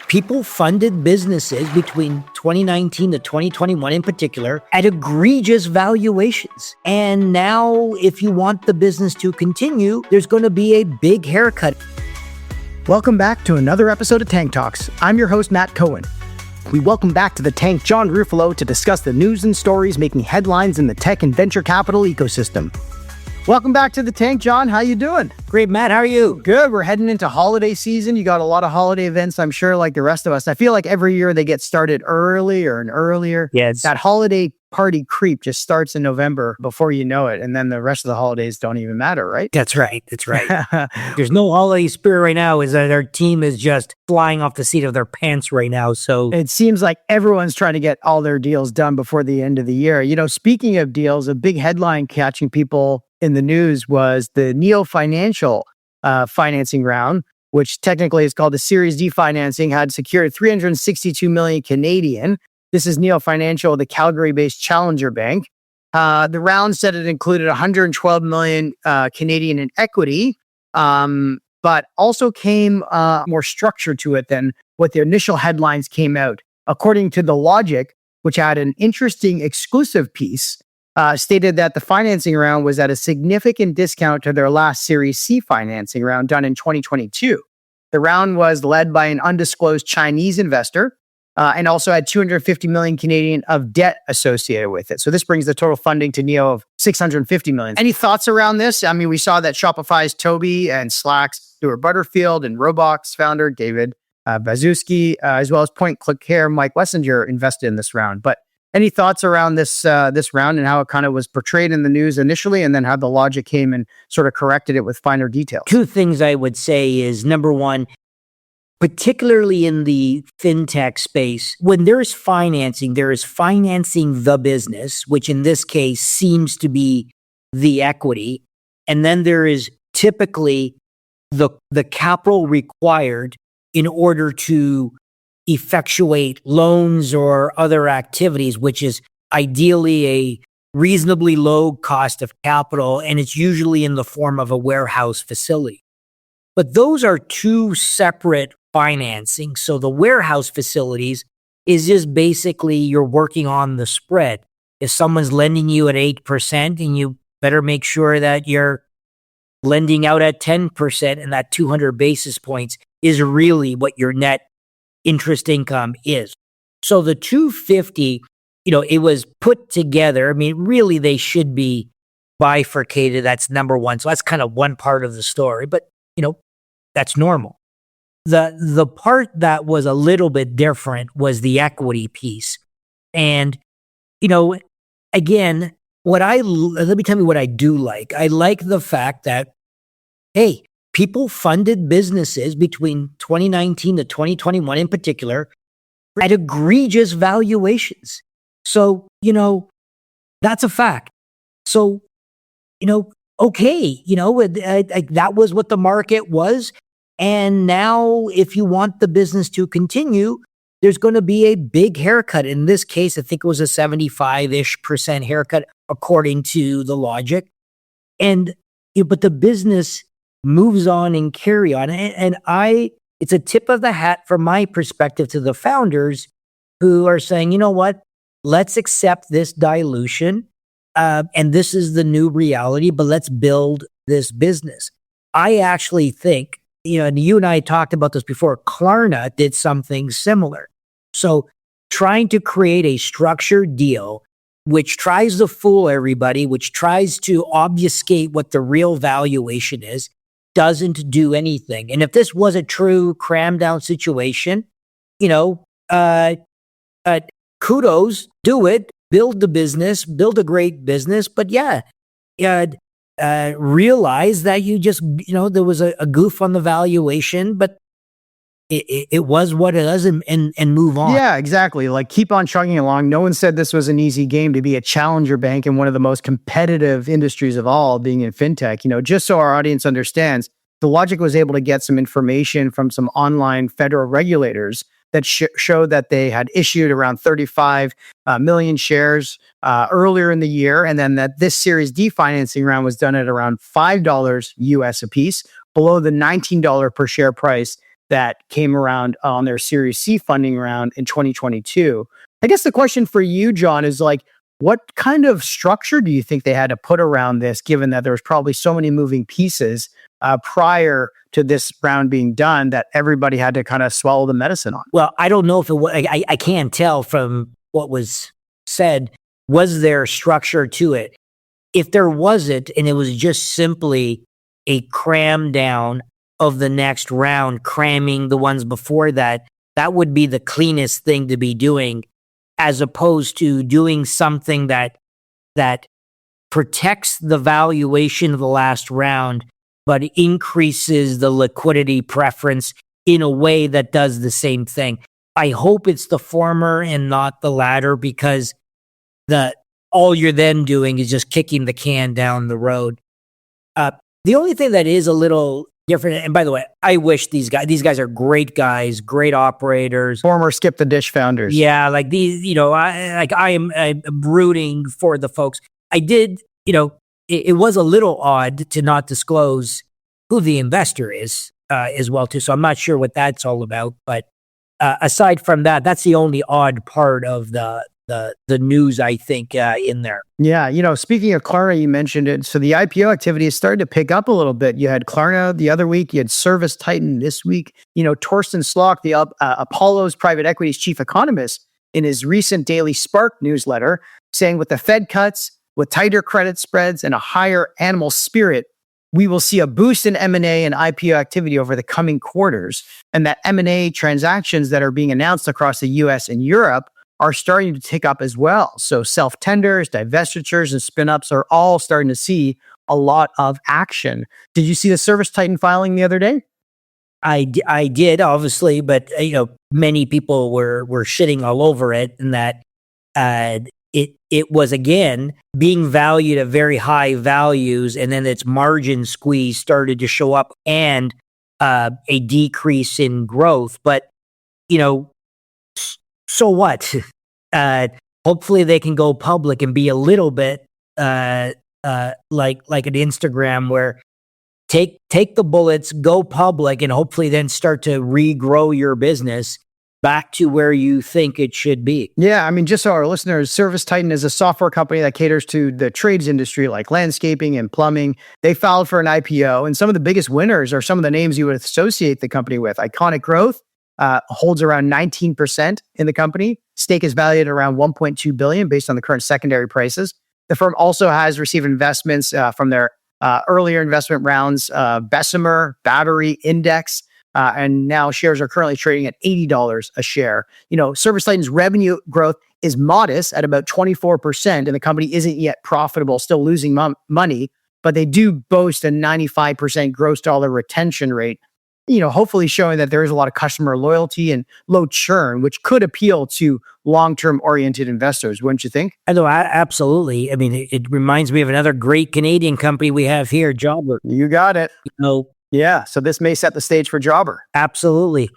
People funded businesses between 2019 to 2021 in particular at egregious valuations. And now, if you want the business to continue, there's going to be a big haircut. Welcome back to another episode of Tank Talks. I'm your host, Matt Cohen. We welcome back to the Tank John Ruffalo to discuss the news and stories making headlines in the tech and venture capital ecosystem. Welcome back to the Tank, John. How you doing? Great, Matt. How are you? Good. We're heading into holiday season. You got a lot of holiday events, I'm sure, like the rest of us. I feel like every year they get started earlier and earlier. Yes. That holiday party creep just starts in November before you know it. And then the rest of the holidays don't even matter, right? That's right. There's no holiday spirit right now. Is that our team is just flying off the seat of their pants right now. So it seems like everyone's trying to get all their deals done before the end of the year. You know, speaking of deals, a big headline catching people in the news was the Neo Financial financing round, which technically is called the Series D financing, had secured 362 million Canadian. This is Neo Financial, the Calgary-based challenger bank. The round said it included 112 million Canadian in equity, but also came more structure to it than what the initial headlines came out. According to The Logic, which had an interesting exclusive piece, stated that the financing round was at a significant discount to their last Series C financing round done in 2022. The round was led by an undisclosed Chinese investor and also had 250 million Canadian of debt associated with it. So this brings the total funding to Neo of 650 million. Any thoughts around this? I mean, we saw that Shopify's Toby and Slack's Stuart Butterfield and Roblox founder David Baszucki, as well as Point Click Care, Mike Wessinger invested in this round. But any thoughts around this round and how it kind of was portrayed in the news initially, and then how The Logic came and sort of corrected it with finer details? Two things I would say is, number one, particularly in the fintech space, when there is financing the business, which in this case seems to be the equity. And then there is typically the capital required in order to effectuate loans or other activities, which is ideally a reasonably low cost of capital, and it's usually in the form of a warehouse facility. But those are two separate financing. So the warehouse facilities is just basically you're working on the spread. If someone's lending you at 8%, and you better make sure that you're lending out at 10%, and that 200 basis points is really what your net interest income is. So the 250, it was put together. I mean, really, they should be bifurcated. That's number one. So that's kind of one part of the story, but that's normal. The part that was a little bit different was the equity piece. And, again, let me tell you what I do like. I like the fact that, hey, people funded businesses between 2019 to 2021 in particular at egregious valuations. So, that's a fact. So, okay, that was what the market was. And now if you want the business to continue, there's going to be a big haircut. In this case, I think it was a 75-ish% haircut according to The Logic. And, but the business moves on and carry on. And it's a tip of the hat from my perspective to the founders who are saying, you know what, let's accept this dilution. And this is the new reality, but let's build this business. I actually think, and you and I talked about this before, Klarna did something similar. So trying to create a structured deal which tries to fool everybody, which tries to obfuscate what the real valuation is, doesn't do anything. And if this was a true cram down situation, kudos, do it, build the business, build a great business. But realize that you just, there was a goof on the valuation, but it was what it is, and move on. Yeah, exactly. Like, keep on chugging along. No one said this was an easy game to be a challenger bank in one of the most competitive industries of all, being in fintech. Just so our audience understands, The Logic was able to get some information from some online federal regulators that showed that they had issued around 35 million shares earlier in the year, and then that this Series D financing round was done at around $5 US a piece, below the $19 per share price that came around on their Series C funding round in 2022. I guess the question for you, John, is like, what kind of structure do you think they had to put around this, given that there was probably so many moving pieces prior to this round being done that everybody had to kind of swallow the medicine on? Well, I don't know if it was, I can't tell from what was said. Was there structure to it? If there wasn't, and it was just simply a cram down of the next round, cramming the ones before that, that would be the cleanest thing to be doing, as opposed to doing something that protects the valuation of the last round, but increases the liquidity preference in a way that does the same thing. I hope it's the former and not the latter, because all you're then doing is just kicking the can down the road. The only thing that is a little different, and by the way, I wish these guys are great guys, great operators. Former Skip the Dish founders. Yeah, like these, I'm rooting for the folks. I did, it was a little odd to not disclose who the investor is as well too. So I'm not sure what that's all about. But aside from that, that's the only odd part of the news, I think, in there. Yeah, speaking of Klarna, you mentioned it. So the IPO activity has started to pick up a little bit. You had Klarna the other week. You had ServiceTitan this week. Torsten Slok, the Apollo's private equities chief economist, in his recent daily Spark newsletter, saying with the Fed cuts, with tighter credit spreads and a higher animal spirit, we will see a boost in M&A and IPO activity over the coming quarters. And that M&A transactions that are being announced across the US and Europe are starting to tick up as well. So self-tenders, divestitures, and spin-ups are all starting to see a lot of action. Did you see the ServiceTitan filing the other day? I did, obviously, but many people were shitting all over it, and that it was, again, being valued at very high values, and then its margin squeeze started to show up, and a decrease in growth. But so what? Hopefully they can go public and be a little bit like an Instagram, where take the bullets, go public, and hopefully then start to regrow your business back to where you think it should be. Yeah, I mean, just so our listeners, ServiceTitan is a software company that caters to the trades industry like landscaping and plumbing. They filed for an IPO, and some of the biggest winners are some of the names you would associate the company with. Iconic Growth holds around 19% in the company. Stake is valued at around $1.2 billion based on the current secondary prices. The firm also has received investments from their earlier investment rounds, Bessemer, Battery, Index, and now shares are currently trading at $80 a share. ServiceTitan's revenue growth is modest at about 24%, and the company isn't yet profitable, still losing money, but they do boast a 95% gross dollar retention rate, hopefully showing that there is a lot of customer loyalty and low churn, which could appeal to long-term oriented investors, wouldn't you think? I know, absolutely. I mean, it reminds me of another great Canadian company we have here, Jobber. You got it. Yeah, so this may set the stage for Jobber. Absolutely.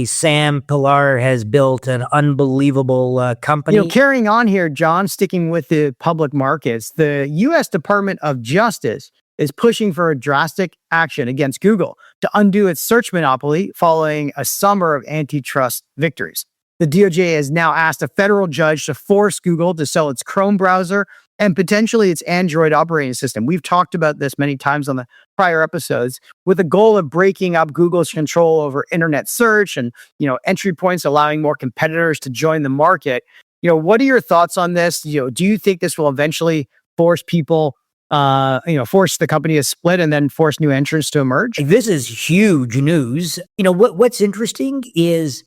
Sam Pilar has built an unbelievable company. Carrying on here, John, sticking with the public markets, the U.S. Department of Justice is pushing for a drastic action against Google to undo its search monopoly following a summer of antitrust victories. The DOJ has now asked a federal judge to force Google to sell its Chrome browser and potentially its Android operating system. We've talked about this many times on the prior episodes, with the goal of breaking up Google's control over internet search and, entry points, allowing more competitors to join the market. What are your thoughts on this? Do you think this will eventually force people, force the company to split and then force new entrants to emerge? This is huge news. What's interesting is,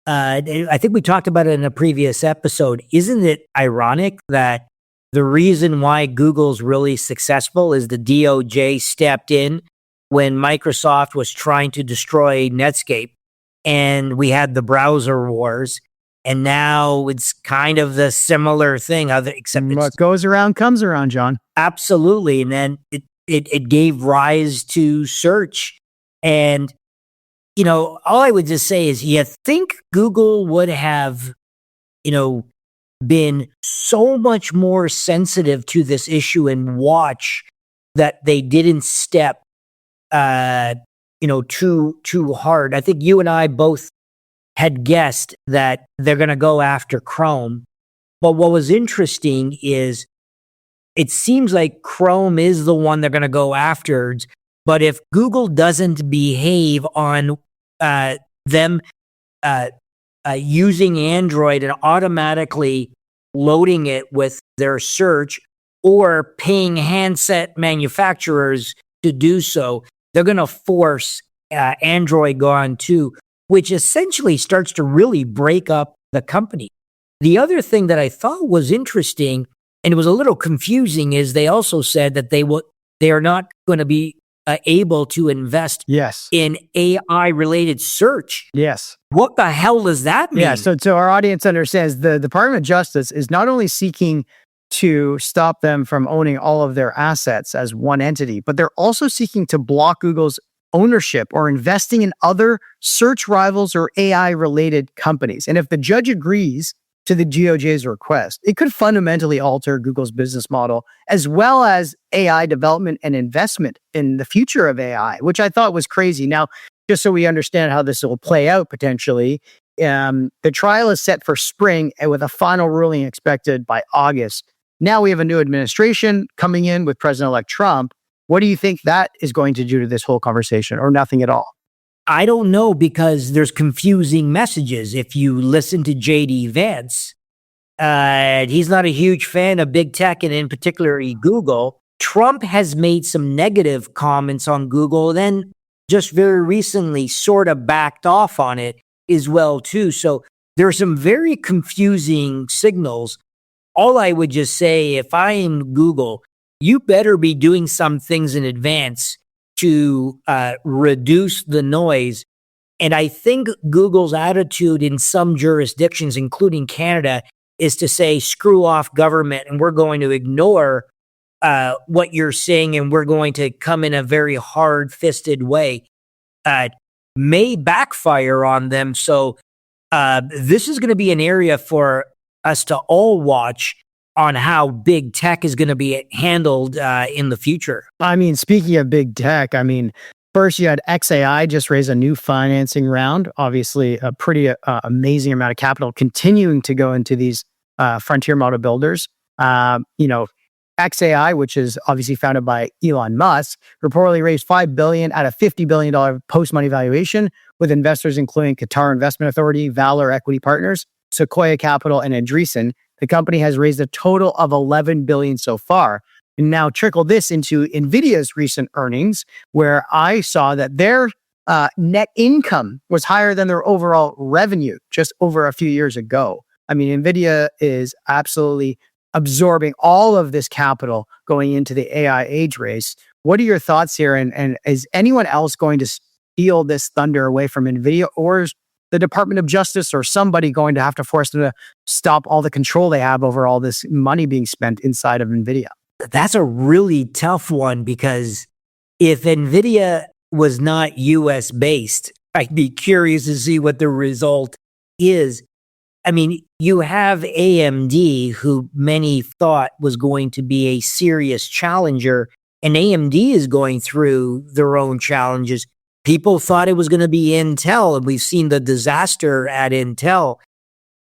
I think we talked about it in a previous episode. Isn't it ironic that the reason why Google's really successful is the DOJ stepped in when Microsoft was trying to destroy Netscape, and we had the browser wars, and now it's kind of the similar thing, except what goes around comes around, John. Absolutely. And then it gave rise to search. And, all I would just say is, you think Google would have, been so much more sensitive to this issue and watch that they didn't step too hard. I think you and I both had guessed that they're going to go after Chrome. But what was interesting is it seems like Chrome is the one they're going to go after. But if Google doesn't behave on them using Android and automatically loading it with their search or paying handset manufacturers to do so, they're going to force Android Gone too, which essentially starts to really break up the company. The other thing that I thought was interesting, and it was a little confusing, is they also said that they are not going to be able to invest in AI-related search. Yes. What the hell does that mean? Yeah, so our audience understands the Department of Justice is not only seeking to stop them from owning all of their assets as one entity, but they're also seeking to block Google's ownership or investing in other search rivals or AI-related companies. And if the judge agrees to the DOJ's request, it could fundamentally alter Google's business model, as well as AI development and investment in the future of AI, which I thought was crazy. Now, just so we understand how this will play out potentially, the trial is set for spring and with a final ruling expected by August. Now we have a new administration coming in with President-elect Trump. What do you think that is going to do to this whole conversation, or nothing at all? I don't know, because there's confusing messages. If you listen to JD Vance, he's not a huge fan of big tech and in particular Google. Trump has made some negative comments on Google, then just very recently sort of backed off on it as well too. So there are some very confusing signals. All I would just say, if I am Google, you better be doing some things in advance to reduce the noise. And I think Google's attitude in some jurisdictions, including Canada, is to say, screw off government, and we're going to ignore what you're saying, and we're going to come in a very hard-fisted way. May backfire on them. So this is going to be an area for us to all watch on how big tech is going to be handled in the future. I mean, speaking of big tech, first you had XAI just raise a new financing round. Obviously, a pretty amazing amount of capital continuing to go into these frontier model builders. XAI, which is obviously founded by Elon Musk, reportedly raised $5 billion at a $50 billion post-money valuation, with investors including Qatar Investment Authority, Valor Equity Partners, Sequoia Capital, and Andreessen. The company has raised a total of $11 billion so far. And now trickle this into NVIDIA's recent earnings, where I saw that their net income was higher than their overall revenue just over a few years ago. NVIDIA is absolutely absorbing all of this capital going into the AI age race. What are your thoughts here? And is anyone else going to steal this thunder away from NVIDIA, or is the Department of Justice or somebody going to have to force them to stop all the control they have over all this money being spent inside of NVIDIA? That's a really tough one, because if NVIDIA was not US based, I'd be curious to see what the result is. You have AMD, who many thought was going to be a serious challenger, and AMD is going through their own challenges. People thought it was going to be Intel, and we've seen the disaster at Intel.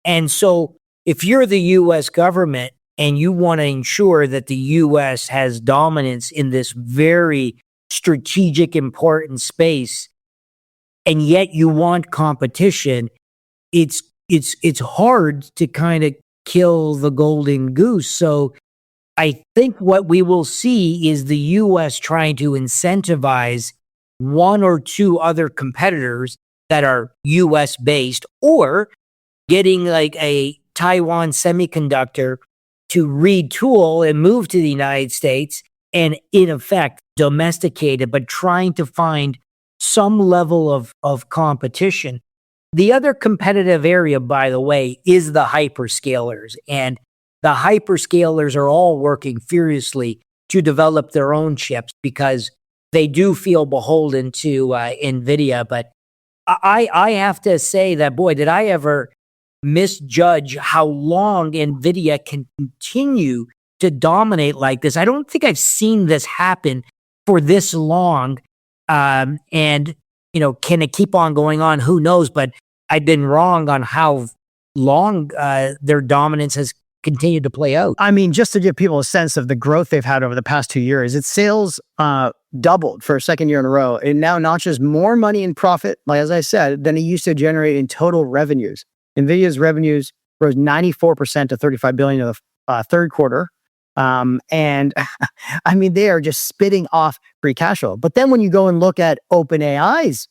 And so if you're the US government and you want to ensure that the US has dominance in this very strategic, important space, and yet you want competition, it's hard to kind of kill the golden goose. So I think what we will see is the US trying to incentivize one or two other competitors that are US based, or getting like a Taiwan Semiconductor to retool and move to the United States and in effect domesticate it, but trying to find some level of competition. The other competitive area, by the way, is the hyperscalers. And the hyperscalers are all working furiously to develop their own chips because they do feel beholden to NVIDIA. But I have to say that, boy, did I ever misjudge how long NVIDIA can continue to dominate like this. I don't think I've seen this happen for this long. And can it keep on going on? Who knows? But I've been wrong on how long their dominance has continued to play out. I mean, just to give people a sense of the growth they've had over the past 2 years, its sales doubled for a second year in a row. It now notches more money in profit, like as I said, than it used to generate in total revenues. NVIDIA's revenues rose 94% to $35 billion in the third quarter. And I mean, they are just spitting off free cash flow. But then when you go and look at OpenAI's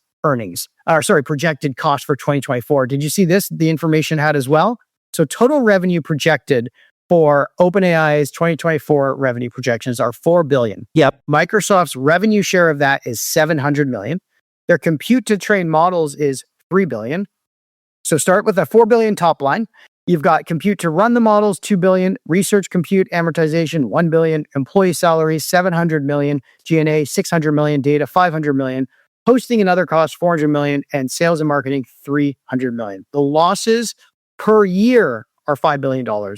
projected cost for 2024, did you see this? The information had as well. So total revenue projected for OpenAI's 2024 revenue projections are $4 billion. Yep. Microsoft's revenue share of that is $700 million. Their compute to train models is $3 billion. So start with a $4 billion top line. You've got compute to run the models, $2 billion, research compute amortization, $1 billion, employee salaries, $700 million, G&A, $600 million, data, $500 million, hosting and other costs, $400 million, and sales and marketing, $300 million. The losses per year are $5 billion,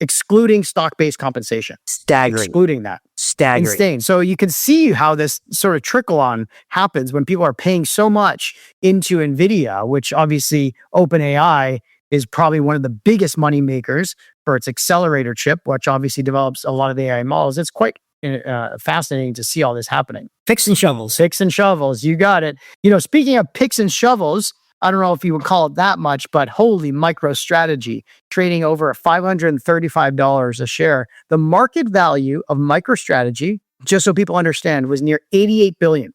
excluding stock-based compensation. Staggering. Excluding that. Staggering. Insane. So you can see how this sort of trickle on happens when people are paying so much into NVIDIA, which obviously OpenAI is probably one of the biggest money makers for its accelerator chip, which obviously develops a lot of the AI models. It's quite fascinating to see all this happening. Picks and shovels. Picks and shovels. You got it. Speaking of picks and shovels, I don't know if you would call it that much, but holy MicroStrategy, trading over $535 a share. The market value of MicroStrategy, just so people understand, was near $88 billion,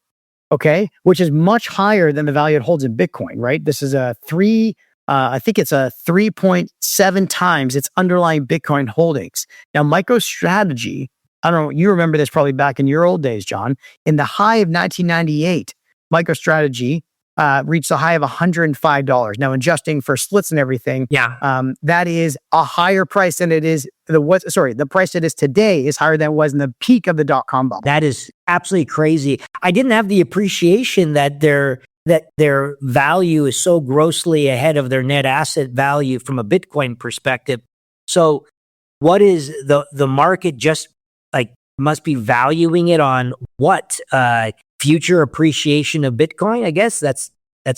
okay? Which is much higher than the value it holds in Bitcoin, right? This is I think it's a 3.7 times its underlying Bitcoin holdings. Now, MicroStrategy, I don't know, you remember this probably back in your old days, John. In the high of 1998, MicroStrategy reached a high of $105. Now, adjusting for splits and everything, that is a higher price than it is. The price it is today is higher than it was in the peak of the dot-com bubble. That is absolutely crazy. I didn't have the appreciation that their value is so grossly ahead of their net asset value from a Bitcoin perspective. So, what is the market just like must be valuing it on what? Future appreciation of Bitcoin, I guess that's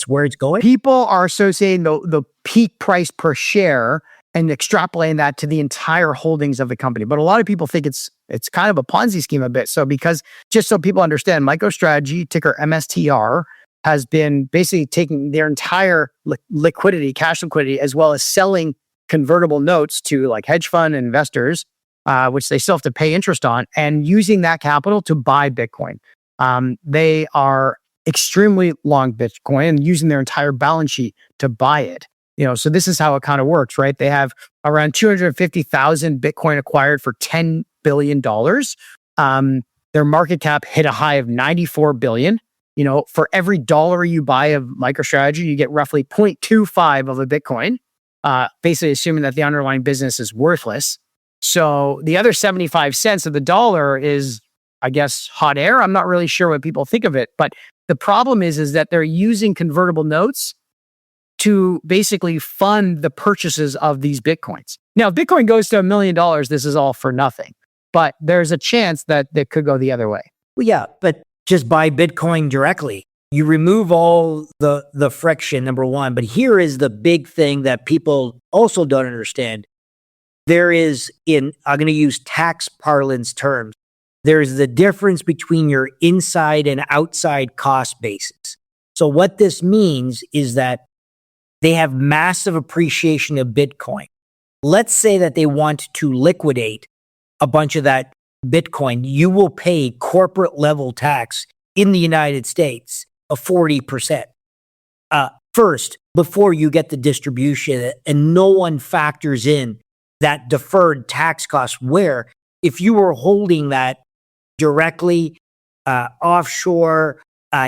where it's going. People are associating the peak price per share and extrapolating that to the entire holdings of the company. But a lot of people think it's kind of a Ponzi scheme a bit. So because just so people understand, MicroStrategy, ticker MSTR, has been basically taking their entire liquidity, cash liquidity, as well as selling convertible notes to like hedge fund investors, which they still have to pay interest on, and using that capital to buy Bitcoin. They are extremely long Bitcoin and using their entire balance sheet to buy it. So this is how it kind of works, right? They have around 250,000 Bitcoin acquired for $10 billion. Their market cap hit a high of $94 billion. For every dollar you buy of MicroStrategy, you get roughly 0.25 of a Bitcoin, basically assuming that the underlying business is worthless. So the other 75 cents of the dollar is, I guess, hot air. I'm not really sure what people think of it, but the problem is that they're using convertible notes to basically fund the purchases of these Bitcoins. Now, if Bitcoin goes to $1 million, this is all for nothing, but there's a chance that it could go the other way. Well, yeah, but just buy Bitcoin directly. You remove all the friction, number one. But here is the big thing that people also don't understand. There is, I'm going to use tax parlance terms, there's the difference between your inside and outside cost basis. So what this means is that they have massive appreciation of Bitcoin. Let's say that they want to liquidate a bunch of that Bitcoin. You will pay corporate level tax in the United States of 40%. First, before you get the distribution, and no one factors in that deferred tax cost, where if you were holding that directly offshore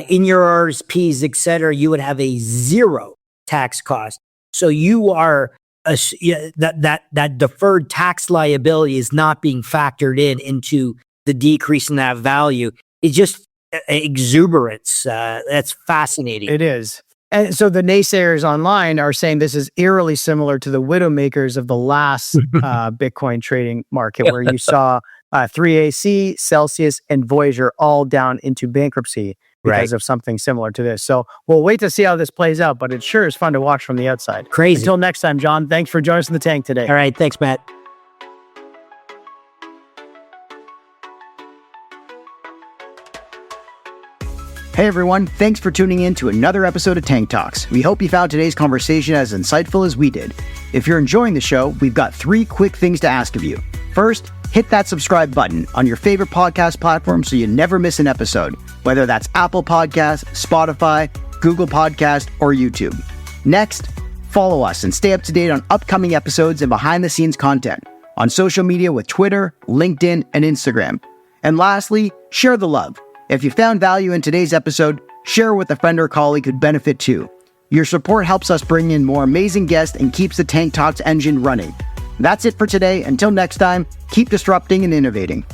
in your RSPs, et cetera, you would have a zero tax cost. So you are that deferred tax liability is not being factored into the decrease in that value. It's just exuberance. That's fascinating. It is. And so the naysayers online are saying this is eerily similar to the widowmakers of the last Bitcoin trading market, where you saw 3AC, Celsius, and Voyager all down into bankruptcy. because Right. of something similar to this. So we'll wait to see how this plays out, but it sure is fun to watch from the outside. Crazy. Until next time, John, thanks for joining us in the tank today. All right. Thanks, Matt. Hey everyone, thanks for tuning in to another episode of Tank Talks. We hope you found today's conversation as insightful as we did. If you're enjoying the show, we've got 3 quick things to ask of you. First, hit that subscribe button on your favorite podcast platform so you never miss an episode, whether that's Apple Podcasts, Spotify, Google Podcast, or YouTube. Next, follow us and stay up to date on upcoming episodes and behind-the-scenes content on social media with Twitter, LinkedIn, and Instagram. And lastly, share the love. If you found value in today's episode, share with a friend or colleague who'd benefit too. Your support helps us bring in more amazing guests and keeps the Tank Talks engine running. That's it for today. Until next time, keep disrupting and innovating.